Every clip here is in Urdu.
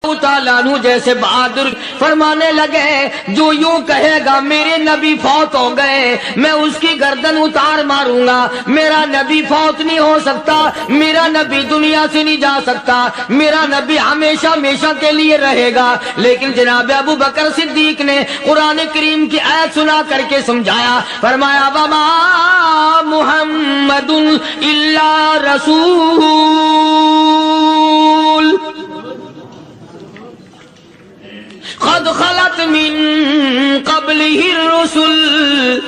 عنہ جیسے بہادر فرمانے لگے جو یوں کہے گا میرے نبی فوت ہو گئے میں اس کی گردن اتار ماروں گا، میرا نبی فوت نہیں ہو سکتا، میرا نبی دنیا سے نہیں جا سکتا، میرا نبی ہمیشہ ہمیشہ کے لیے رہے گا۔ لیکن جناب ابو بکر صدیق نے قرآن کریم کی آیت سنا کر کے سمجھایا، فرمایا وما محمد الا رسول قد خلت من قبلہ الرسل۔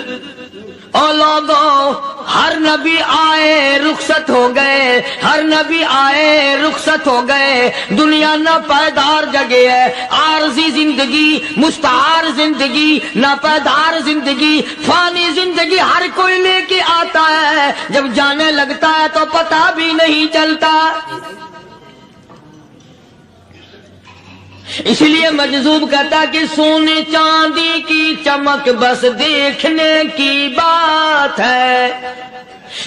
اور لوگوں ہر نبی آئے رخصت ہو گئے، ہر نبی آئے رخصت ہو گئے، دنیا نہ پائیدار جگہ ہے، عارضی زندگی، مستعار زندگی، نہ پائیدار زندگی، فانی زندگی ہر کوئی لے کے آتا ہے، جب جانے لگتا ہے تو پتہ بھی نہیں چلتا۔ اس لیے مجذوب کہتا کہ سونے چاندی کی چمک بس دیکھنے کی بات ہے،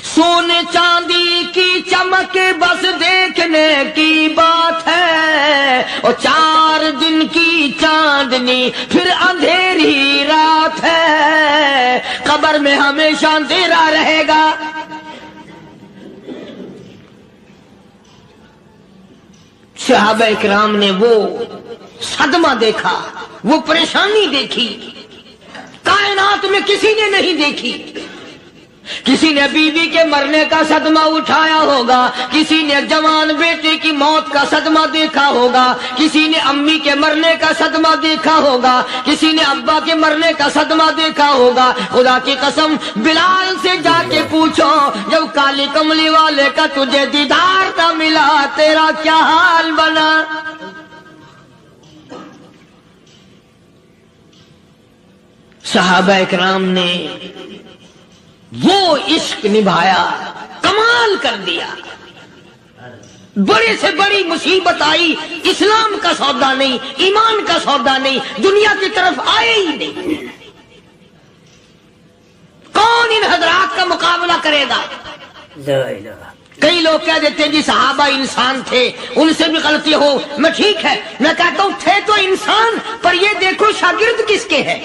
سونے چاندی کی چمک بس دیکھنے کی بات ہے، اور 4 دن کی چاندنی پھر اندھیری رات ہے، قبر میں ہمیشہ اندھیرا رہے گا۔ صحابہ اکرام نے وہ صدمہ دیکھا، وہ پریشانی دیکھی، کائنات میں کسی نے نہیں دیکھی۔ کسی نے بیوی کے مرنے کا صدمہ اٹھایا ہوگا، کسی نے جوان بیٹے کی موت کا صدمہ دیکھا ہوگا، کسی نے امی کے مرنے کا صدمہ دیکھا ہوگا، کسی نے ابا کے مرنے کا صدمہ دیکھا ہوگا۔ خدا کی قسم بلال سے جا کے پوچھو جب کالی کملی والے کا تجھے دیدار نہ ملا تیرا کیا حال بنا۔ صحابہ اکرام نے وہ عشق نبھایا، کمال کر دیا۔ بڑے سے بڑی مصیبت آئی، اسلام کا سودا نہیں، ایمان کا سودا نہیں، دنیا کی طرف آئے ہی نہیں۔ کون ان حضرات کا مقابلہ کرے گا؟ کئی لوگ کہہ دیتے ہیں جی صحابہ انسان تھے، ان سے بھی غلطی ہو، میں ٹھیک ہے، میں کہتا ہوں تھے تو انسان، پر یہ دیکھو شاگرد کس کے ہیں۔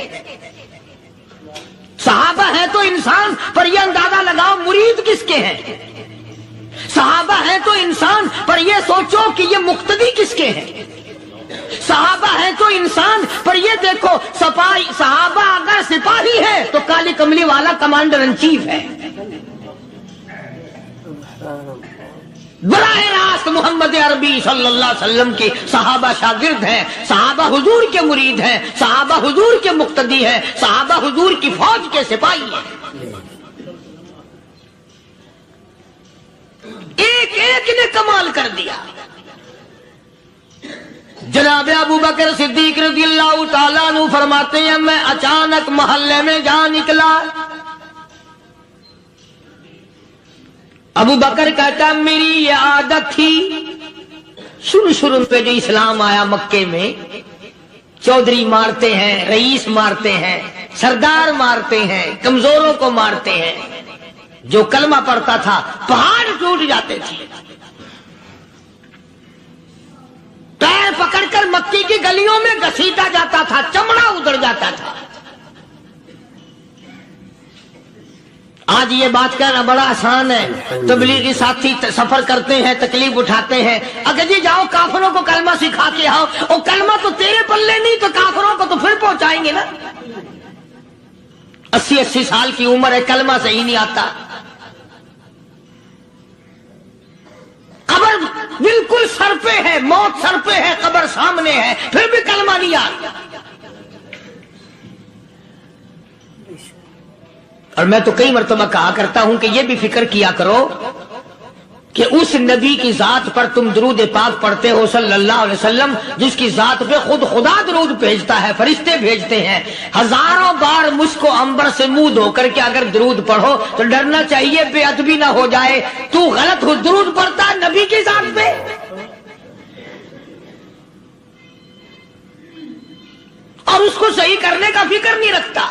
صحابہ ہیں تو انسان، پر یہ اندازہ لگاؤ مرید کس کے ہیں۔ صحابہ ہیں تو انسان، پر یہ سوچو کہ یہ مقتدی کس کے ہیں۔ صحابہ ہیں تو انسان، پر یہ دیکھو صحابہ اگر سپاہی ہے تو کالی کملی والا کمانڈر ان چیف ہے۔ براہ راست محمد عربی صلی اللہ علیہ وسلم کی صحابہ شاگرد ہیں، صحابہ حضور کے مرید ہیں، صحابہ حضور کے مقتدی ہیں، صحابہ حضور کی فوج کے سپاہی ہیں۔ ایک ایک نے کمال کر دیا۔ جناب ابو بکر صدیق رضی اللہ تعالیٰ عنہ فرماتے ہیں میں اچانک محلے میں جا نکلا۔ ابو بکر کہتا میری یہ عادت تھی، شروع پہ جو اسلام آیا مکے میں، چودھری مارتے ہیں، رئیس مارتے ہیں، سردار مارتے ہیں، کمزوروں کو مارتے ہیں۔ جو کلمہ پڑھتا تھا پہاڑ ٹوٹ جاتے تھے۔ پیر پکڑ کر مکی کی گلیوں میں گھسیٹا جاتا تھا، چمڑا ادھر جاتا تھا۔ آج یہ بات کہنا بڑا آسان ہے، تبلیغی ساتھی سفر کرتے ہیں، تکلیف اٹھاتے ہیں، اگر جی جاؤ کافروں کو کلمہ سکھا کے آؤ، اور کلمہ تو تیرے پلے نہیں تو کافروں کو تو پھر پہنچائیں گے نا۔ 80 سال کی عمر ہے، کلمہ صحیح نہیں آتا، قبر بالکل سر پہ ہے، موت سر پہ ہے، قبر سامنے ہے، پھر بھی کلمہ نہیں آتا۔ اور میں تو کئی مرتبہ کہا کرتا ہوں کہ یہ بھی فکر کیا کرو کہ اس نبی کی ذات پر تم درود پاک پڑھتے ہو صلی اللہ علیہ وسلم، جس کی ذات پہ خود خدا درود بھیجتا ہے، فرشتے بھیجتے ہیں۔ ہزاروں بار مشک و عنبر سے منہ دھو کر کے اگر درود پڑھو تو ڈرنا چاہیے بے ادبی نہ ہو جائے، تو غلط ہو درود پڑھتا نبی کی ذات پہ۔ اور اس کو صحیح کرنے کا فکر نہیں رکھتا۔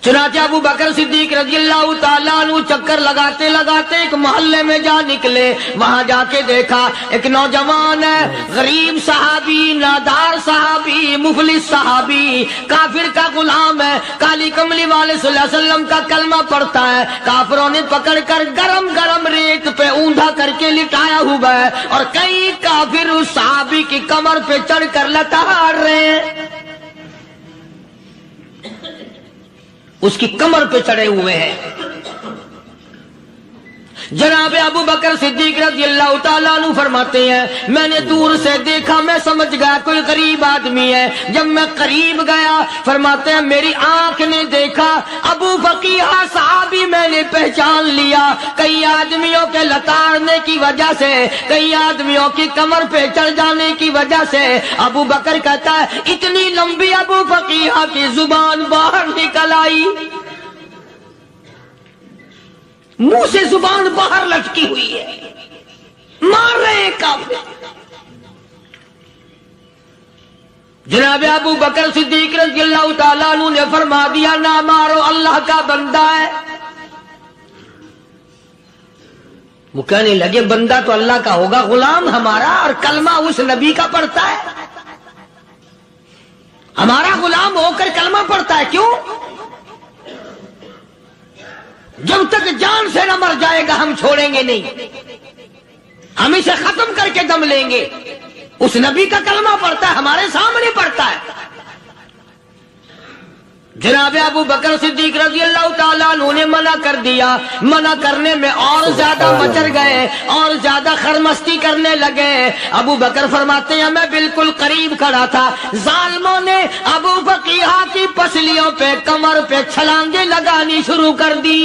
چنانچہ ابو بکر صدیق رضی اللہ تعالیٰ عنہ چکر لگاتے لگاتے ایک محلے میں جا نکلے. وہاں جا کے دیکھا ایک نوجوان ہے، غریب صحابی، نادار صحابی، مفلس صحابی، کافر کا غلام ہے، کالی کملی والے صلی اللہ علیہ وسلم کا کلمہ پڑھتا ہے. کافروں نے پکڑ کر گرم گرم ریت پہ اوندا کر کے لٹایا ہوا ہے، اور کئی کافر اس صحابی کی کمر پہ چڑھ کر لتاڑ رہے ہیں، اس کی کمر پہ چڑھے ہوئے ہیں. جناب ابو بکر صدیق رضی اللہ تعالیٰ عنہ فرماتے ہیں میں نے دور سے دیکھا، میں سمجھ گیا کوئی غریب آدمی ہے. جب میں قریب گیا فرماتے ہیں میری آنکھ نے دیکھا ابو فقیہ صحابی، میں نے پہچان لیا. کئی آدمیوں کے لتاڑنے کی وجہ سے، کئی آدمیوں کی کمر پہ چڑھ جانے کی وجہ سے ابو بکر کہتا ہے اتنی لمبی ابو فقیہ کی زبان باہر نکل آئی، منہ سے زبان باہر لٹکی ہوئی ہے، مار رہے ہیں کافر. جناب ابو بکر صدیق رضی اللہ تعالیٰ عنہ نے فرما دیا نہ مارو، اللہ کا بندہ ہے. وہ کہنے لگے بندہ تو اللہ کا ہوگا، غلام ہمارا، اور کلمہ اس نبی کا پڑھتا ہے، ہمارا غلام ہو کر کلمہ پڑھتا ہے. کیوں؟ جب تک جان سے نہ مر جائے گا ہم چھوڑیں گے نہیں، ہم اسے ختم کر کے دم لیں گے. اس نبی کا کلمہ پڑھتا ہے، ہمارے سامنے پڑھتا ہے. جناب ابو بکر صدیق رضی اللہ تعالیٰ عنہ نے منع کر دیا. منع کرنے میں اور زیادہ مچر گئے، اور زیادہ خرمستی کرنے لگے. ابو بکر فرماتے ہیں میں بالکل قریب کھڑا تھا، ظالموں نے ابو فقیہ کی پسلیوں پہ، کمر پہ چھلانگیں لگانی شروع کر دی.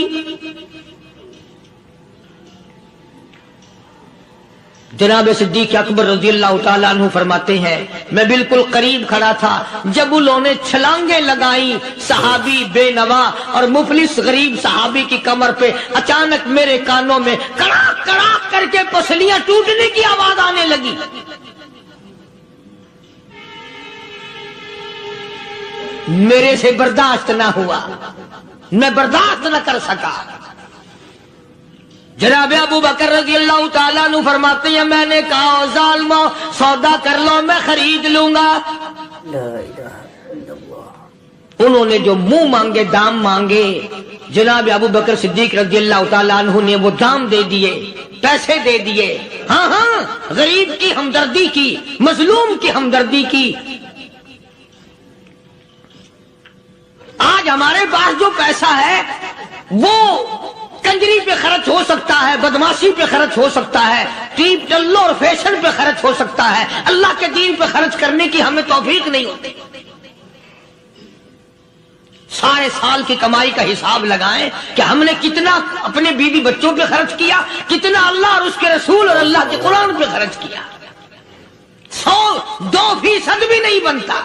جناب صدیق اکبر رضی اللہ تعالیٰ عنہ فرماتے ہیں میں بالکل قریب کھڑا تھا جب انہوں نے چھلانگیں لگائیں صحابی بے نوا اور مفلس غریب صحابی کی کمر پہ. اچانک میرے کانوں میں کڑاک کڑاک کر کے پسلیاں ٹوٹنے کی آواز آنے لگی. میرے سے برداشت نہ ہوا، میں برداشت نہ کر سکا. جناب ابو بکر رضی اللہ تعالیٰ عنہ فرماتے ہیں میں نے کہا ظالمو سودا کر لو، میں خرید لوں گا. انہوں نے جو منہ مانگے، دام مانگے، جناب ابو بکر صدیق رضی اللہ تعالیٰ عنہ نے وہ دام دے دیے، پیسے دے دیے. ہاں ہاں، غریب کی ہمدردی کی، مظلوم کی ہمدردی کی. آج ہمارے پاس جو پیسہ ہے وہ کنجری پہ خرچ ہو سکتا ہے، بدماشی پہ خرچ ہو سکتا ہے، ٹیپ ٹلو اور فیشن پہ خرچ ہو سکتا ہے، اللہ کے دین پہ خرچ کرنے کی ہمیں توفیق نہیں ہوتی. سارے سال کی کمائی کا حساب لگائیں کہ ہم نے کتنا اپنے بیوی بچوں پہ خرچ کیا، کتنا اللہ اور اس کے رسول اور اللہ کے قرآن پہ خرچ کیا. 100-2% بھی نہیں بنتا.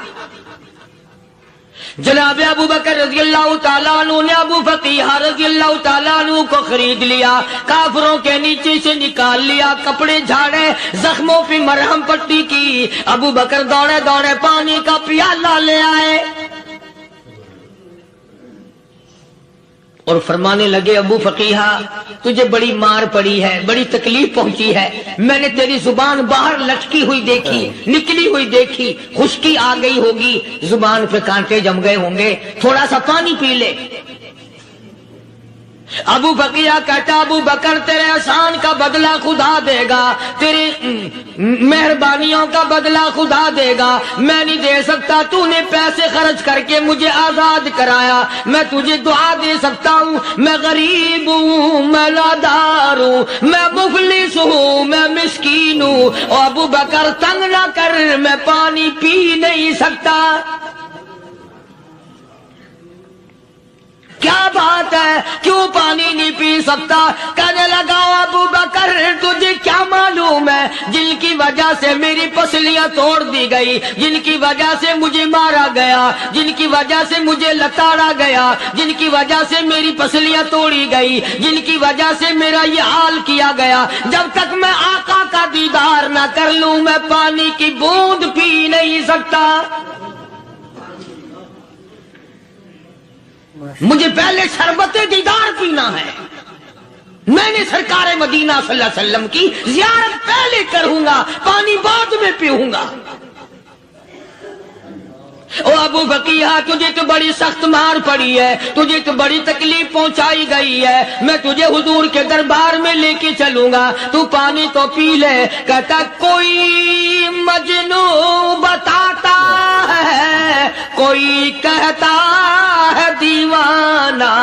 جناب ابو بکر رضی اللہ تعالیٰ عنہ نے ابو فقیہ رضی اللہ تعالیٰ عنہ کو خرید لیا، کافروں کے نیچے سے نکال لیا، کپڑے جھاڑے، زخموں پہ مرہم پٹی کی. ابو بکر دوڑے دوڑے پانی کا پیالہ لے آئے اور فرمانے لگے ابو فقیہ تجھے بڑی مار پڑی ہے، بڑی تکلیف پہنچی ہے، میں نے تیری زبان باہر لٹکی ہوئی دیکھی، نکلی ہوئی دیکھی، خشکی آ گئی ہوگی، زبان پہ کانٹے جم گئے ہوں گے، تھوڑا سا پانی پی لے. ابو فقیہ کہتا ابو بکر تیرے احسان کا بدلہ خدا دے گا، تیری مہربانیوں کا بدلہ خدا دے گا. میں نہیں دے سکتا، تو نے پیسے خرچ کر کے مجھے آزاد کرایا، میں تجھے دعا دے سکتا ہوں. میں غریب ہوں، میں نادار ہوں، میں مفلس ہوں، میں مسکین ہوں، اور ابو بکر تنگ نہ کر، میں پانی پی نہیں سکتا. کیا بات ہے، کیوں پانی نہیں پی سکتا؟ کہنے لگا ابو بکر تجھے کیا معلوم ہے جن کی وجہ سے میری پسلیاں توڑ دی گئی، جن کی وجہ سے مجھے مارا گیا، جن کی وجہ سے مجھے لتاڑا گیا، جن کی وجہ سے میری پسلیاں توڑی گئی، جن کی وجہ سے میرا یہ حال کیا گیا، جب تک میں آقا کا دیدار نہ کر لوں میں پانی کی بوند پی نہیں سکتا. مجھے پہلے شربت دیدار پینا ہے. میں نے سرکار مدینہ صلی اللہ علیہ وسلم کی زیارت پہلے کروں گا، پانی بعد میں پیوں گا. او ابو بقیہ، تجھے تو بڑی سخت مار پڑی ہے، تجھے تو بڑی تکلیف پہنچائی گئی ہے، میں تجھے حضور کے دربار میں لے کے چلوں گا، تو پانی تو پی لے. کہتا کوئی مجنون بتاتا ہے، کوئی کہتا ہے دیوانہ،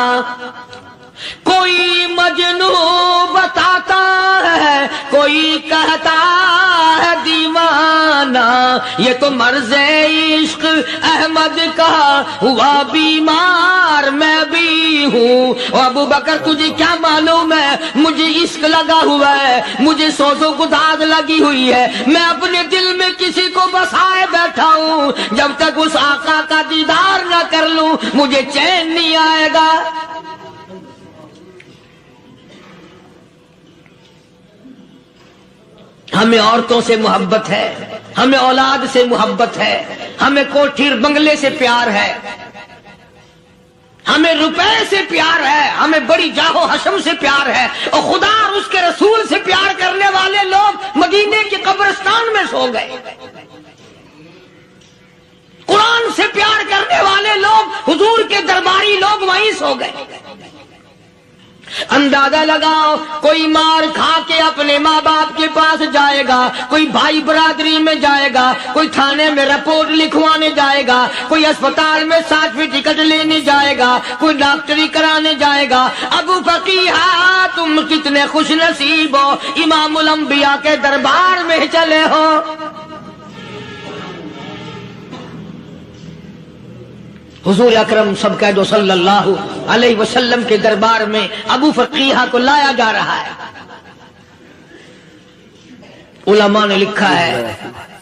کوئی مجنون بتاتا ہے، کوئی کہتا ہے دیوانہ. یہ تو مرض عشق احمد کا ہوا بیمار میں بھی ہوں. ابو بکر تجھے کیا معلوم ہے، مجھے عشق لگا ہوا ہے، مجھے سوز و گداز لگی ہوئی ہے. میں اپنے دل میں کسی کو بسائے بیٹھا ہوں، جب تک اس آقا کا دیدار نہ کر لوں مجھے چین نہیں آئے گا. ہمیں عورتوں سے محبت ہے، ہمیں اولاد سے محبت ہے، ہمیں کوٹھی بنگلے سے پیار ہے، ہمیں روپے سے پیار ہے، ہمیں بڑی جاہ و حشم سے پیار ہے، اور خدا اور اس کے رسول سے پیار کرنے والے لوگ مدینے کے قبرستان میں سو گئے. قرآن سے پیار کرنے والے لوگ، حضور کے درباری لوگ وہیں سو گئے. اندازہ لگاؤ، کوئی مار کھا کے اپنے ماں باپ کے پاس جائے گا، کوئی بھائی برادری میں جائے گا، کوئی تھانے میں رپورٹ لکھوانے جائے گا، کوئی اسپتال میں سرٹیفکیٹ لینے جائے گا، کوئی ڈاکٹری کرانے جائے گا. ابو فقیہ تم کتنے خوش نصیب ہو، امام الانبیاء کے دربار میں چلے ہو. حضور اکرم سب کہہ دو صلی اللہ علیہ وسلم کے دربار میں ابو فقیہ کو لایا جا رہا ہے. علماء نے لکھا ہے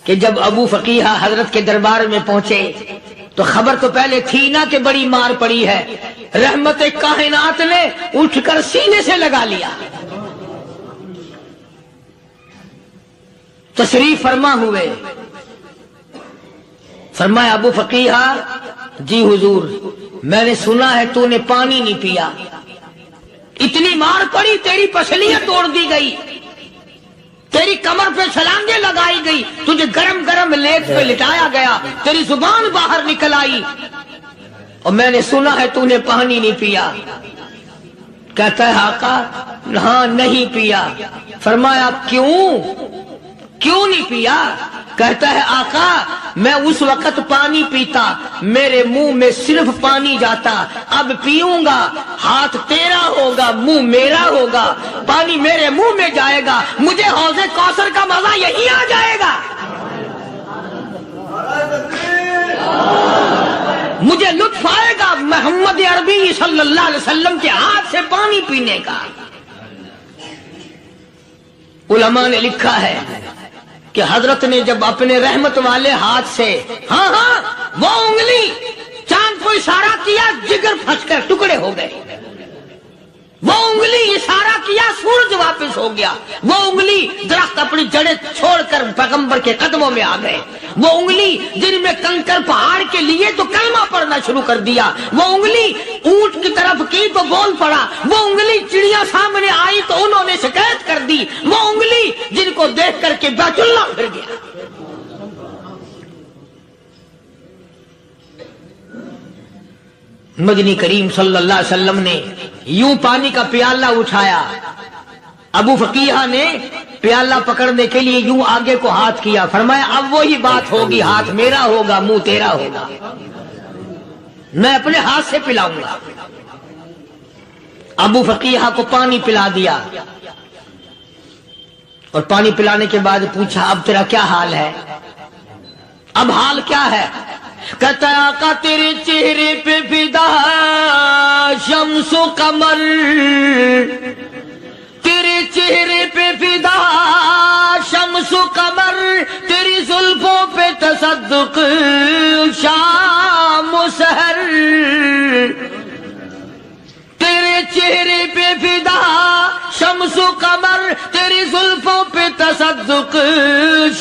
کہ جب ابو فقیہ حضرت کے دربار میں پہنچے تو خبر تو پہلے تھی نا کہ بڑی مار پڑی ہے. رحمت کائنات نے اٹھ کر سینے سے لگا لیا. تشریف فرما ہوئے، فرمایا ابو فقیہ جی حضور، میں نے سنا ہے تو نے پانی نہیں پیا، اتنی مار پڑی تیری پسلیاں توڑ دی گئی، تیری کمر پہ چھلانگیں لگائی گئی، تجھے گرم گرم لیٹ پہ لٹایا گیا، تیری زبان باہر نکل آئی، اور میں نے سنا ہے تو نے پانی نہیں پیا. کہتا ہے آقا ہاں نہیں پیا. فرمایا کیوں نہیں پیا؟ کہتا ہے آقا میں اس وقت پانی پیتا میرے منہ میں صرف پانی جاتا، اب پیوں گا ہاتھ تیرا ہوگا منہ میرا ہوگا، پانی میرے منہ میں جائے گا، مجھے حوض کوثر کا مزہ یہی آ جائے گا، مجھے لطف آئے گا محمد عربی صلی اللہ علیہ وسلم کے ہاتھ سے پانی پینے کا. علماء نے لکھا ہے کہ حضرت نے جب اپنے رحمت والے ہاتھ سے ہاں وہ انگلی چاند کو اشارہ کیا، جگر پھنس کر ٹکڑے ہو گئے. وہ انگلی اشارہ کیا، سورج واپس ہو گیا. وہ انگلی درخت اپنی جڑیں چھوڑ کر پیغمبر کے قدموں میں آ گئے. وہ انگلی جن میں کنکر پہاڑ کے لیے تو کلمہ پڑھنا شروع کر دیا. وہ انگلی اونٹ کی طرف کی تو بول پڑا. وہ انگلی چڑیا سامنے آئی تو انہوں نے شکایت کر دی. وہ انگلی جن کو دیکھ کر کے بیت اللہ پھر گیا. مدنی کریم صلی اللہ علیہ وسلم نے یوں پانی کا پیالہ اٹھایا، ابو فقیہ نے پیالہ پکڑنے کے لیے یوں آگے کو ہاتھ کیا، فرمایا اب وہی بات ہوگی، ہاتھ میرا ہوگا منہ تیرا ہوگا، میں اپنے ہاتھ سے پلاؤں گا. ابو فقیہ کو پانی پلا دیا اور پانی پلانے کے بعد پوچھا اب تیرا کیا حال ہے؟ اب حال کیا ہے؟ کہتا آقا تیرے چہرے پہ فدا شمس و قمر، تیرے چہرے پہ فدا شمس و قمر، تیری زلفوں پہ تصدق شام و سحر، تیرے چہرے پہ فدا شمس و قمر، تیری زلفوں پہ تصدق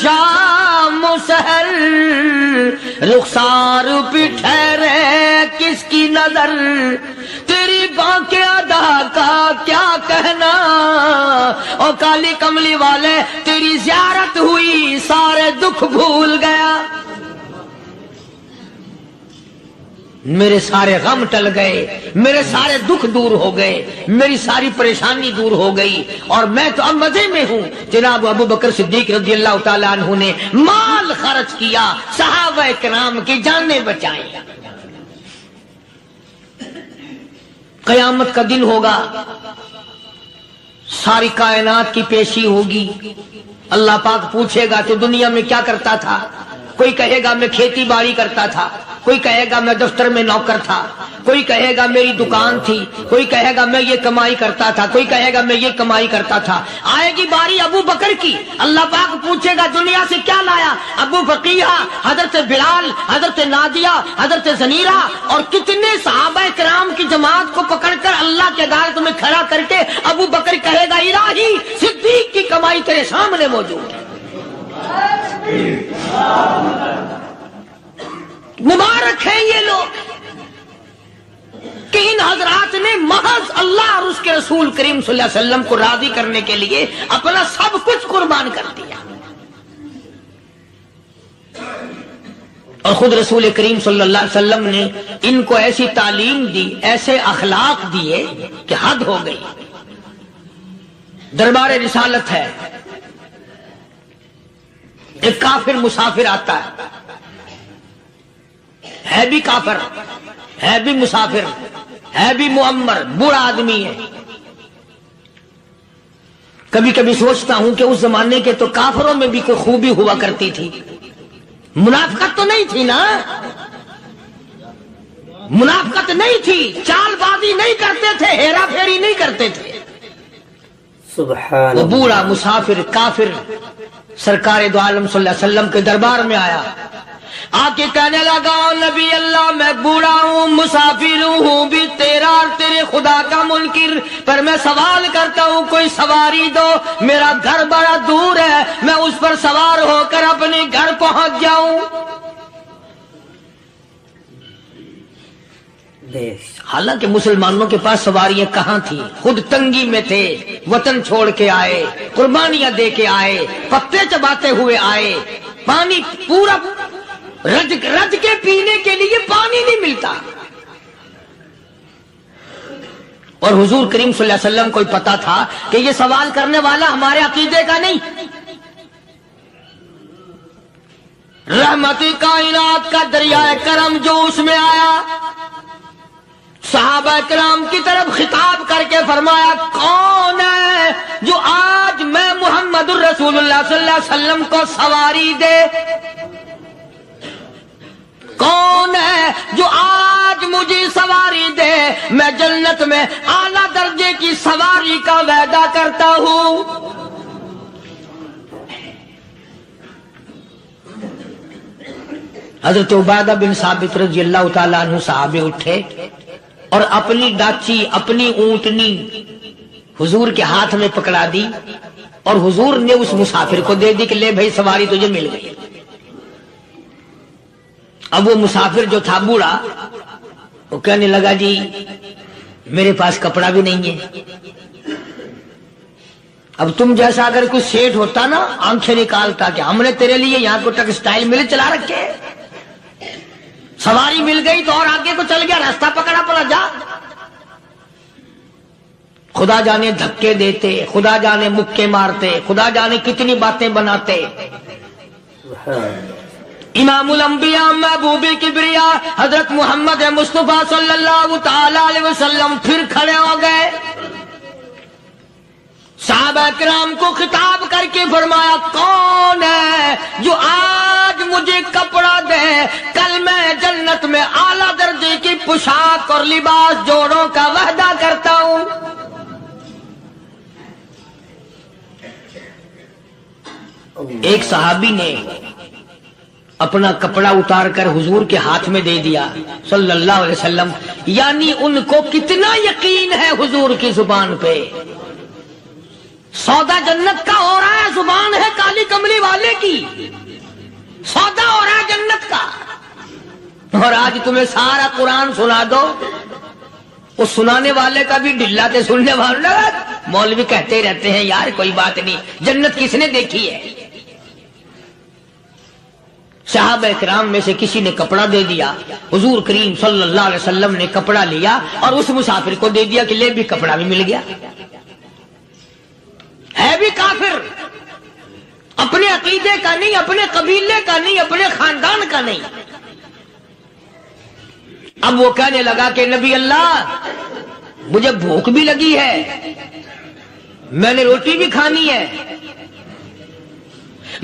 شام و سحر. رخسار پہ ٹھہرے کس کی نظر، تیری بانکے ادا کا کیا کہنا، اور کالی کملی والے تیری زیارت ہوئی سارے دکھ بھول گیا، میرے سارے غم ٹل گئے، میرے سارے دکھ دور ہو گئے، میری ساری پریشانی دور ہو گئی، اور میں تو اب مزے میں ہوں۔ جناب ابو بکر صدیق رضی اللہ تعالیٰ عنہ نے مال خرچ کیا، صحابہ کرام کی جانیں بچائیں۔ قیامت کا دن ہوگا، ساری کائنات کی پیشی ہوگی، اللہ پاک پوچھے گا تو دنیا میں کیا کرتا تھا؟ کوئی کہے گا میں کھیتی باڑی کرتا تھا، کوئی کہے گا میں دفتر میں نوکر تھا، کوئی کہے گا میری دکان تھی، کوئی کہے گا میں یہ کمائی کرتا تھا، کوئی کہے گا میں یہ کمائی کرتا تھا۔ آئے گی باری ابو بکر کی، اللہ پاک پوچھے گا دنیا سے کیا لایا؟ ابو فقیہ، حضرت بلال، حضرت نادیہ، حضرت زنیرہ اور کتنے صحابہ کرام کی جماعت کو پکڑ کر اللہ کے عدالت میں کھڑا کر کے ابو بکر کہے گا الہی صدیق کی کمائی تیرے سامنے موجود ہے۔ مبارک ہیں یہ لوگ کہ ان حضرات نے محض اللہ اور اس کے رسول کریم صلی اللہ علیہ وسلم کو راضی کرنے کے لیے اپنا سب کچھ قربان کر دیا، اور خود رسول کریم صلی اللہ علیہ وسلم نے ان کو ایسی تعلیم دی، ایسے اخلاق دیے کہ حد ہو گئی۔ دربار رسالت ہے، ایک کافر مسافر آتا ہے بھی کافر، ہے بھی مسافر، ہے بھی معمر، بوڑھا آدمی ہے۔ کبھی کبھی سوچتا ہوں کہ اس زمانے کے تو کافروں میں بھی کوئی خوبی ہوا کرتی تھی، منافقت تو نہیں تھی نا، منافقت نہیں تھی، چال بازی نہیں کرتے تھے، ہیرا پھیری نہیں کرتے تھے۔ سبحان وہ بوڑھا مسافر کافر سرکار دو عالم صلی اللہ علیہ وسلم کے دربار میں آیا، آ کے کہنے لگا نبی اللہ میں بوڑھا ہوں، مسافر ہوں بھی تیرا اور تیرے خدا کا منکر، پر میں سوال کرتا ہوں کوئی سواری دو، میرا گھر بڑا دور ہے، میں اس پر سوار ہو کر اپنے گھر پہنچ جاؤں۔ حالانکہ مسلمانوں کے پاس سواریاں کہاں تھیں، خود تنگی میں تھے، وطن چھوڑ کے آئے، قربانیاں دے کے آئے، پتے چباتے ہوئے آئے، پانی پورا رج کے پینے کے لیے پانی نہیں ملتا، اور حضور کریم صلی اللہ علیہ وسلم کو پتا تھا کہ یہ سوال کرنے والا ہمارے عقیدے کا نہیں، رحمت کائنات کا دریائے کرم جو اس میں آیا، صحابہ کرام کی طرف خطاب کر کے فرمایا کون ہے جو آج میں محمد الرسول اللہ صلی اللہ علیہ وسلم کو سواری دے، کون ہے جو آج مجھے سواری دے، میں جنت میں اعلیٰ درجے کی سواری کا وعدہ کرتا ہوں۔ حضرت عبادہ بن ثابت رضی اللہ تعالیٰ عنہ صحابے اٹھے اور اپنی ڈاچی، اپنی اونٹنی حضور کے ہاتھ میں پکڑا دی، اور حضور نے اس مسافر کو دے دی کہ لے بھائی سواری تجھے مل گئی۔ اب وہ مسافر جو تھا بوڑھا، وہ کہنے لگا جی میرے پاس کپڑا بھی نہیں ہے، اب تم جیسا اگر کوئی سیٹ ہوتا نا آنکھیں نکالتا کہ ہم نے تیرے لیے یہاں کو ٹیکسٹائل مل چلا رکھے، سواری مل گئی تو اور آگے کو چل گیا، راستہ پکڑا پڑا جا۔ خدا جانے دھکے دیتے، خدا جانے مکے مارتے، خدا جانے کتنی باتیں بناتے۔ امام الانبیاء محبوب کبریا حضرت محمد مصطفیٰ صلی اللہ تعالی علیہ وسلم پھر کھڑے ہو گئے، صحابہ کرام کو خطاب کر کے فرمایا کون ہے جو آج مجھے کپڑا دے، کل میں جنت میں اعلیٰ درجے کی پوشاک اور لباس جوڑوں کا وعدہ کرتا ہوں۔ ایک صحابی نے اپنا کپڑا اتار کر حضور کے ہاتھ میں دے دیا صلی اللہ علیہ وسلم، یعنی ان کو کتنا یقین ہے حضور کی زبان پہ، سودا جنت کا ہو رہا ہے، زبان ہے کالی کملی والے کی، سودا ہو رہا ہے جنت کا۔ اور آج تمہیں سارا قرآن سنا دو، وہ سنانے والے کا بھی ڈلا تھے، سننے والے مولوی کہتے رہتے ہیں یار کوئی بات نہیں، جنت کس نے دیکھی ہے؟ صحابہ کرام میں سے کسی نے کپڑا دے دیا، حضور کریم صلی اللہ علیہ وسلم نے کپڑا لیا اور اس مسافر کو دے دیا کہ لے بھی کپڑا بھی مل گیا۔ ہے بھی کافر، اپنے عقیدے کا نہیں، اپنے قبیلے کا نہیں، اپنے خاندان کا نہیں۔ اب وہ کہنے لگا کہ نبی اللہ مجھے بھوک بھی لگی ہے، میں نے روٹی بھی کھانی ہے۔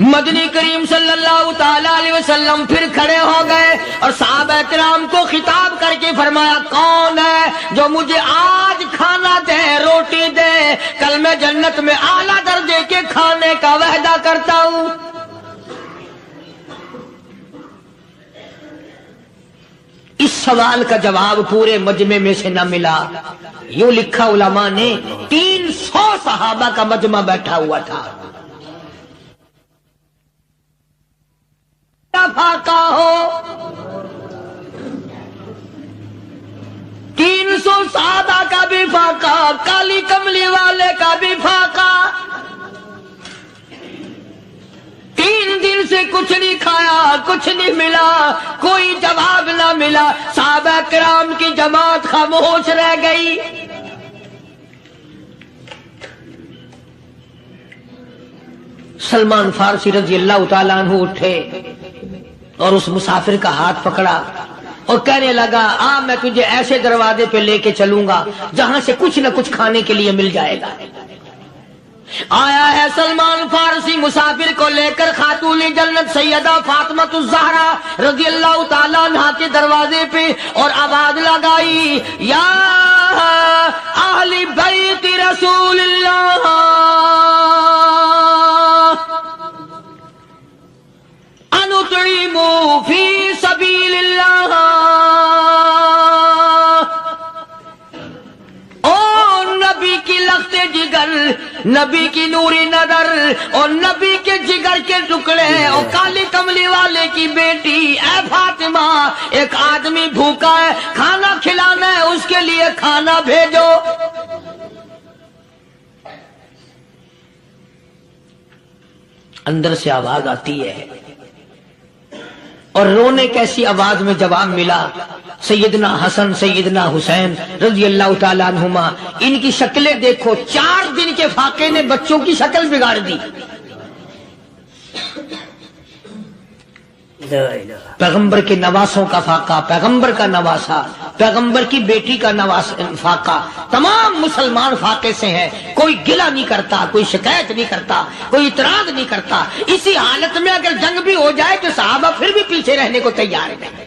مدنی کریم صلی اللہ تعالی علیہ وسلم پھر کھڑے ہو گئے اور صحابہ کرام کو خطاب کر کے فرمایا کون ہے جو مجھے آج کھانا دے، روٹی دے، کل میں جنت میں اعلیٰ درجے کے کھانے کا وعدہ کرتا ہوں۔ اس سوال کا جواب پورے مجمع میں سے نہ ملا۔ یوں لکھا علماء نے 300 صحابہ کا مجمع بیٹھا ہوا تھا۔ فاقہ ہو 300 صحابہ کا بھی فاقہ، کالی کملی والے کا بھی فاقہ، 3 دن سے کچھ نہیں کھایا، کچھ نہیں ملا، کوئی جواب نہ ملا۔ صحابہ کرام کی جماعت خاموش رہ گئی۔ سلمان فارسی رضی اللہ تعالیٰ عنہ اٹھے اور اس مسافر کا ہاتھ پکڑا اور کہنے لگا میں تجھے ایسے دروازے پہ لے کے چلوں گا جہاں سے کچھ نہ کچھ کھانے کے لیے مل جائے گا۔ آیا ہے سلمان فارسی مسافر کو لے کر خاتون جنت سیدہ فاطمہ الزہرا رضی اللہ تعالیٰ عنہا کے دروازے پہ اور آواز لگائی یا اہل بیت رسول اللہ انطعموا فی سبیل اللہ۔ او نبی کی لخت جگر، نبی کی نوری نظر اور نبی کے جگر کے ٹکڑے اور کالی کملی والے کی بیٹی اے فاطمہ، ایک آدمی بھوکا ہے، کھانا کھلانا ہے، اس کے لیے کھانا بھیجو۔ اندر سے آواز آتی ہے اور رونے کیسی آواز میں جواب ملا۔ سیدنا حسن سیدنا حسین رضی اللہ تعالیٰ عنہما، ان کی شکلیں دیکھو، 4 دن کے فاقے نے بچوں کی شکل بگاڑ دی۔ پیغمبر کے نواسوں کا فاقہ، پیغمبر کا نواسا، پیغمبر کی بیٹی کا فاقہ، تمام مسلمان فاقے سے ہیں، کوئی گلہ نہیں کرتا، کوئی شکایت نہیں کرتا، کوئی اعتراض نہیں کرتا۔ اسی حالت میں اگر جنگ بھی ہو جائے تو صحابہ پھر بھی پیچھے رہنے کو تیار ہیں۔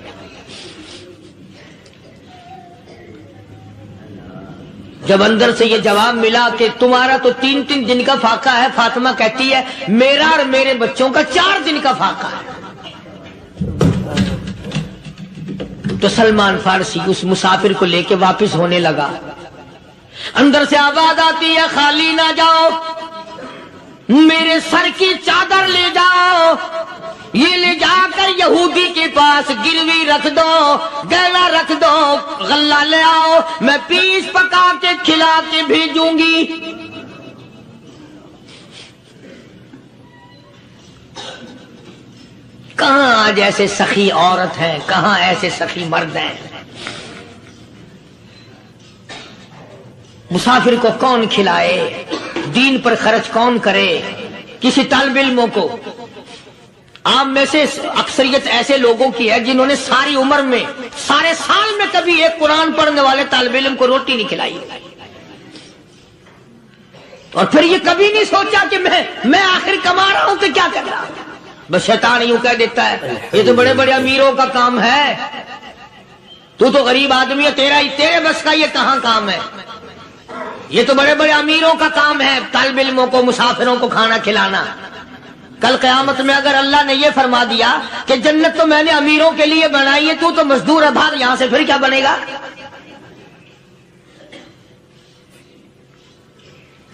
جب اندر سے یہ جواب ملا کہ تمہارا تو 3 دن کا فاقہ ہے، فاطمہ کہتی ہے میرا اور میرے بچوں کا 4 دن کا فاقہ ہے، تو سلمان فارسی اس مسافر کو لے کے واپس ہونے لگا۔ اندر سے آواز آتی ہے خالی نہ جاؤ، میرے سر کی چادر لے جاؤ، یہ لے جا کر یہودی کے پاس گروی رکھ دو، گہنا رکھ دو، غلہ لے آؤ، میں پیس پکا کے کھلا کے بھیجوں گی۔ کہاں آج ایسے سخی عورت ہیں، کہاں ایسے سخی مرد ہیں؟ مسافر کو کون کھلائے، دین پر خرچ کون کرے؟ کسی طالب علموں کو، آپ میں سے اکثریت ایسے لوگوں کی ہے جنہوں نے ساری عمر میں، سارے سال میں کبھی ایک قرآن پڑھنے والے طالب علم کو روٹی نہیں کھلائی، اور پھر یہ کبھی نہیں سوچا کہ میں آخر کما رہا ہوں کہ کیا کر رہا ہوں۔ بس شیطان یوں کہہ دیتا ہے یہ تو بڑے بڑے امیروں کا کام ہے، تو غریب آدمی ہے، تیرے بس کا یہ کہاں کام ہے؟ یہ تو بڑے بڑے امیروں کا کام ہے طالب علموں کو، مسافروں کو کھانا کھلانا۔ کل قیامت میں اگر اللہ نے یہ فرما دیا کہ جنت تو میں نے امیروں کے لیے بنائی ہے، تو مزدور ابھار یہاں سے پھر کیا بنے گا؟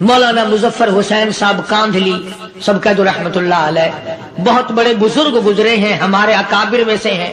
مولانا مظفر حسین صاحب کاندھلی سب کہہ دو رحمت اللہ علیہ، بہت بڑے بزرگ گزرے ہیں، ہمارے اکابر میں سے ہیں۔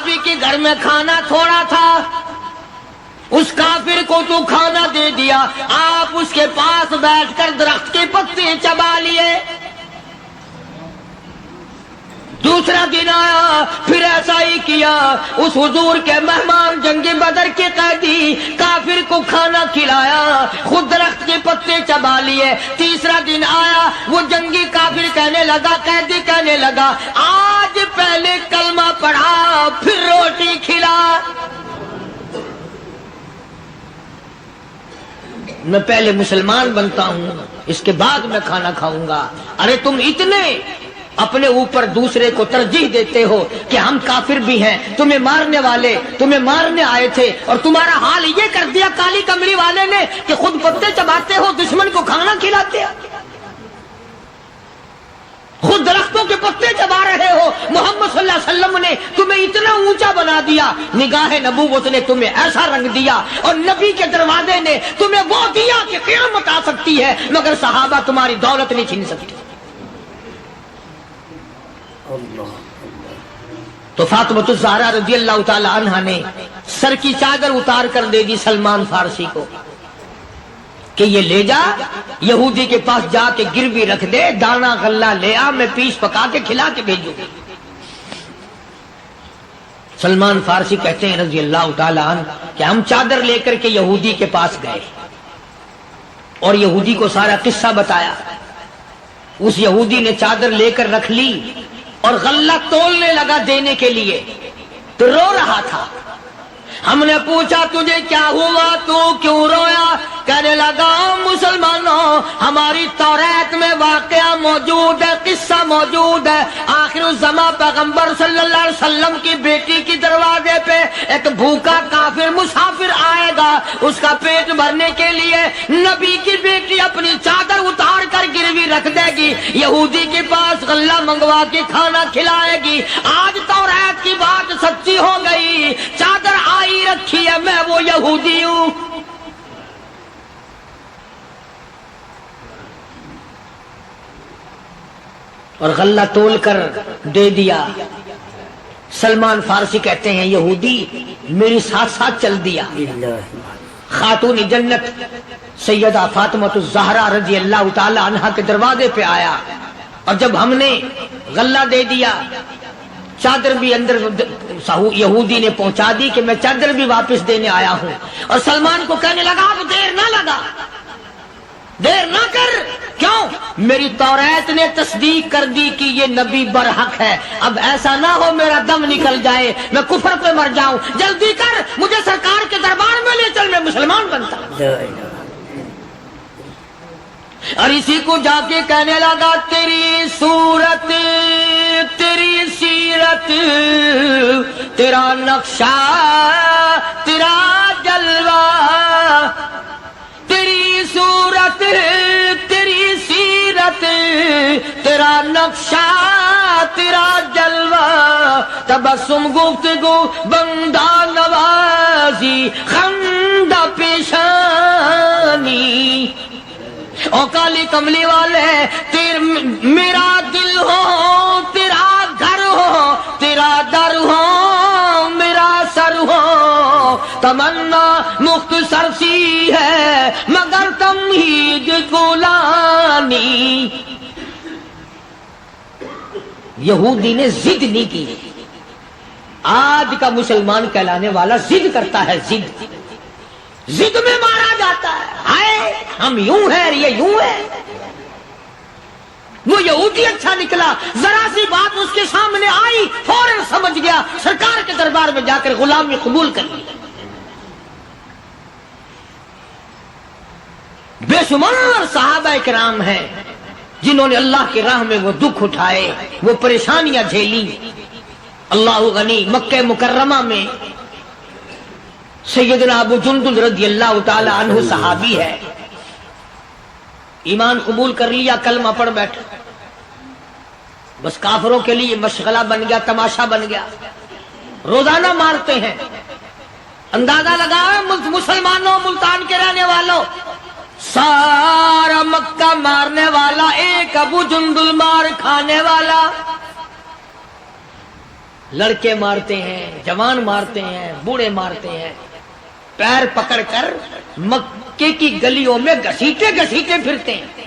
صحابی کے گھر میں کھانا تھوڑا تھا، اس کافر کو تو کھانا دے دیا، آپ اس کے پاس بیٹھ کر درخت کے پتے چبا لیے۔ دوسرا دن آیا، پھر ایسا ہی کیا، اس حضور کے مہمان جنگ بدر کے قیدی کافر کو کھانا کھلایا، خود درخت کے پتے چبا لیے۔ تیسرا دن آیا، وہ جنگی کافر کہنے لگا، قیدی کہنے لگا، آج پہلے کلمہ پڑھا پھر روٹی کھلا۔ میں پہلے مسلمان بنتا ہوں، اس کے بعد میں کھانا کھاؤں گا۔ ارے تم اتنے اپنے اوپر دوسرے کو ترجیح دیتے ہو کہ ہم کافر بھی ہیں، تمہیں مارنے والے تمہیں مارنے آئے تھے، اور تمہارا حال یہ کر دیا کالی کملی والے نے کہ خود پتے چباتے ہو، دشمن کو کھانا کھلاتے ہو، خود درختوں کے پتے چبا رہے ہو۔ محمد صلی اللہ علیہ وسلم نے تمہیں اتنا اونچا بنا دیا، نگاہ نبوت نے تمہیں ایسا رنگ دیا، اور نبی کے دروازے نے تمہیں وہ دیا کہ قیامت آ سکتی ہے مگر صحابہ تمہاری دولت نہیں چھین سکتے۔ تو فاطمہ الزہرا رضی اللہ تعالی عنہا نے سر کی چادر اتار کر دے دی سلمان فارسی کو کہ یہ لے جا، یہودی کے پاس جا کے گروی رکھ دے، دانا غلہ لے آ، میں پیس پکا کے کھلا کے بھیجوں۔ سلمان فارسی کہتے ہیں رضی اللہ تعالی عنہ کہ ہم چادر لے کر کے یہودی کے پاس گئے اور یہودی کو سارا قصہ بتایا۔ اس یہودی نے چادر لے کر رکھ لی اور غلہ تولنے لگا دینے کے لیے، تو رو رہا تھا۔ ہم نے پوچھا تجھے کیا ہوا، تو کیوں رویا؟ کہنے لگا مسلمانوں، ہماری توریت میں واقعہ موجود ہے، قصہ موجود ہے، آخر الزمان پیغمبر صلی اللہ علیہ وسلم کی بیٹی کی دروازے پہ ایک بھوکا کافر مسافر آئے گا، اس کا پیٹ بھرنے کے لیے نبی کی بیٹی اپنی چادر اتار کر گروی رکھ دے گی، یہودی کے پاس غلہ منگوا کے کھانا کھلائے گی۔ آج توریت کی بات سچی ہو گئی، چادر آئی رکھی ہے، میں وہ یہودی ہوں۔ اور غلہ تول کر دے دیا۔ سلمان فارسی کہتے ہیں یہودی میری ساتھ ساتھ چل دیا۔ خاتون جنت سیدہ فاطمہ الزہرا رضی اللہ تعالی عنہا کے دروازے پہ آیا، اور جب ہم نے غلہ دے دیا، چادر بھی اندر یہودی نے پہنچا دی کہ میں چادر بھی واپس دینے آیا ہوں، اور سلمان کو کہنے لگا اب دیر نہ لگا، دیر نہ کر، کیوں؟ میری توریت نے تصدیق کر دی کہ یہ نبی برحق ہے، اب ایسا نہ ہو میرا دم نکل جائے، میں کفر پہ مر جاؤں، جلدی کر، مجھے سرکار کے دربار میں لے چل، میں مسلمان بنتا ہوں۔ اور اسی کو جا کے کہنے لگا تیری صورت، تیری سیرت، تیرا نقشہ، تیرا جلوہ، تیری صورت، تیری سیرت، تیرا نقشہ، تیرا جلوہ، تبسم گفتگو بندہ نوازی خندہ پیشانی، او کالی کملی والے میرا دل ہو، تیرا گھر ہو، تیرا در ہو، میرا سر ہو، تمنا مختصر سی ہے مگر تمہید گولانی۔ یہودی نے ضد نہیں کی۔ آج کا مسلمان کہلانے والا ضد کرتا ہے، ضد میں مارا جاتا ہے، ہائے ہم یوں ہیں، یہ یوں ہے۔ وہ یہودی اچھا نکلا، ذرا سی بات اس کے سامنے آئی فوراً سمجھ گیا، سرکار کے دربار میں جا کر غلامی قبول کر لی۔ بے شمار صحابہ کرام ہیں جنہوں نے اللہ کی راہ میں وہ دکھ اٹھائے، وہ پریشانیاں جھیلی۔ اللہ غنی، مکہ مکرمہ میں سیدنا ابو جندل رضی اللہ تعالی عنہ صحابی ہے، ایمان قبول کر لیا، کلمہ پڑھ بیٹھا، بس کافروں کے لیے مشغلہ بن گیا، تماشا بن گیا، روزانہ مارتے ہیں۔ اندازہ لگاؤ مسلمانوں، ملتان کے رہنے والوں، سارا مکہ مارنے والا ایک ابو جندل مار کھانے والا۔ لڑکے مارتے ہیں، جوان مارتے ہیں، بوڑھے مارتے ہیں، پیر پکڑ کر مکے کی گلیوں میں گھسیٹے گھسیٹے پھرتے ہیں۔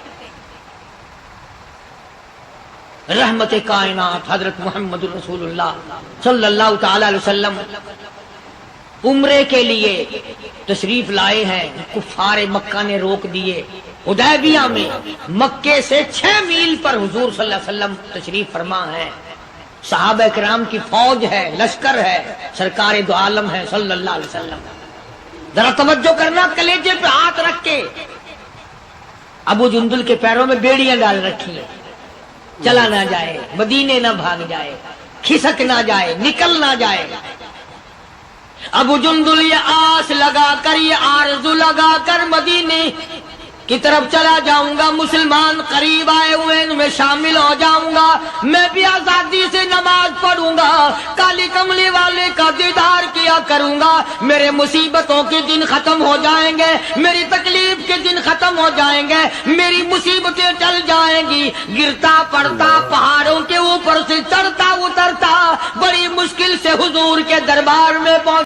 رحمت کائنات حضرت محمد رسول اللہ صلی اللہ تعالی علیہ وسلم عمرے کے لیے تشریف لائے ہیں، کفار مکہ نے روک دیے۔ حدیبیہ میں مکے سے 6 میل پر حضور صلی اللہ علیہ وسلم تشریف فرما ہے، صحابہ کرام کی فوج ہے، لشکر ہے، سرکار دو عالم ہے صلی اللہ علیہ وسلم۔ ذرا توجہ کرنا، کلیجے پہ ہاتھ رکھ کے ابو جندل کے پیروں میں بیڑیاں ڈال رکھی ہیں، چلا نہ جائے، مدینے نہ بھاگ جائے، کھسک نہ جائے، نکل نہ جائے۔ ابو جندل یہ آس لگا کر، یہ آرزو لگا کر مدینے کی طرف چلا جاؤں گا، مسلمان قریب آئے ہوئے ان میں شامل ہو جاؤں گا، میں بھی آزادی سے نماز پڑھوں گا، کالی کملی والے کا دیدار کیا کروں گا، میرے مصیبتوں کے دن ختم ہو جائیں گے، میری تکلیف کے دن ختم ہو جائیں گے، میری مصیبتیں ٹل جائیں گی۔ گرتا پڑتا پہاڑوں کے اوپر سے چڑھتا اترتا بڑی مشکل سے حضور کے دربار میں پہنچ